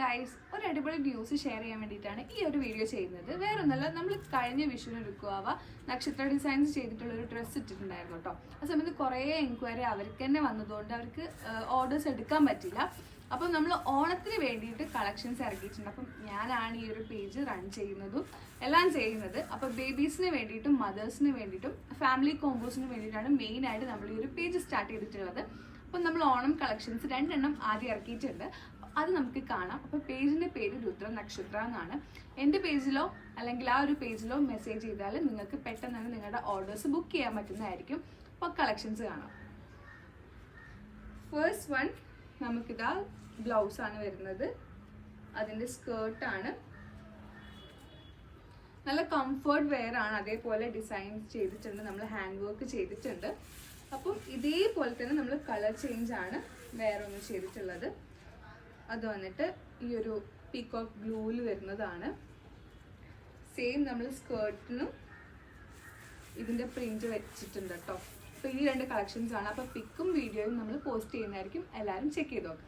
Guys, ഒരു അടിപൊളി news share ചെയ്യാൻ വേണ്ടിയിട്ടാണ് ഈ ഒരു വീഡിയോ ചെയ്യുന്നത്. വേറൊന്നല്ല, നമ്മൾ കഴിഞ്ഞ വിഷുവിന് എടുക്കുവാവ നക്ഷത്ര ഡിസൈൻസ് ചെയ്തിട്ടുള്ള ഒരു ഡ്രസ്സ് ഇട്ടിട്ടുണ്ടായിരുന്നു കേട്ടോ. ആ സമയത്ത് കുറേ എൻക്വയറി അവർക്ക് തന്നെ വന്നതുകൊണ്ട് അവർക്ക് ഓർഡേഴ്സ് എടുക്കാൻ പറ്റില്ല. അപ്പം നമ്മൾ ഓണത്തിന് വേണ്ടിയിട്ട് കളക്ഷൻസ് ഇറക്കിയിട്ടുണ്ട്. അപ്പം ഞാനാണ് ഈ ഒരു പേജ് റൺ ചെയ്യുന്നതും എല്ലാം ചെയ്യുന്നത്. അപ്പോൾ ബേബീസിന് വേണ്ടിയിട്ടും മദേഴ്സിന് വേണ്ടിയിട്ടും ഫാമിലി കോമ്പോസിന് വേണ്ടിയിട്ടാണ് മെയിനായിട്ട് നമ്മൾ ഈ ഒരു പേജ് സ്റ്റാർട്ട് ചെയ്തിട്ടുള്ളത്. അപ്പം നമ്മൾ ഓണം കളക്ഷൻസ് 2 എണ്ണം ആദ്യം ഇറക്കിയിട്ടുണ്ട്. അത് നമുക്ക് കാണാം. അപ്പോൾ പേജിൻ്റെ പേര് രുദ്ര നക്ഷത്ര എന്നാണ്. എൻ്റെ പേജിലോ അല്ലെങ്കിൽ ആ ഒരു പേജിലോ മെസ്സേജ് ചെയ്താൽ നിങ്ങൾക്ക് പെട്ടെന്ന് തന്നെ നിങ്ങളുടെ ഓർഡേഴ്സ് ബുക്ക് ചെയ്യാൻ പറ്റുന്നതായിരിക്കും. അപ്പോൾ കളക്ഷൻസ് കാണാം. ഫസ്റ്റ് വൺ നമുക്കിതാ ബ്ലൗസാണ് വരുന്നത്. അതിൻ്റെ സ്കേർട്ടാണ്. നല്ല കംഫർട്ട് വെയർ ആണ്. അതേപോലെ ഡിസൈൻ ചെയ്തിട്ടുണ്ട്, നമ്മൾ ഹാൻഡ് വർക്ക് ചെയ്തിട്ടുണ്ട്. അപ്പം ഇതേപോലെ തന്നെ നമ്മൾ കളർ ചേഞ്ച് ആണ് വേറെ ഒന്ന് ചെയ്തിട്ടുള്ളത്. അത് വന്നിട്ട് ഈ ഒരു പീകോക്ക് ബ്ലൂവിൽ വരുന്നതാണ്. സെയിം നമ്മൾ സ്കേർട്ടിനും ഇതിൻ്റെ പ്രിന്റ് വെച്ചിട്ടുണ്ട് കേട്ടോ. അപ്പോൾ ഈ 2 കളക്ഷൻസ് ആണ്. അപ്പോൾ പിക്കും വീഡിയോയും നമ്മൾ പോസ്റ്റ് ചെയ്യുന്നതായിരിക്കും. എല്ലാവരും ചെക്ക് ചെയ്ത് നോക്കാം.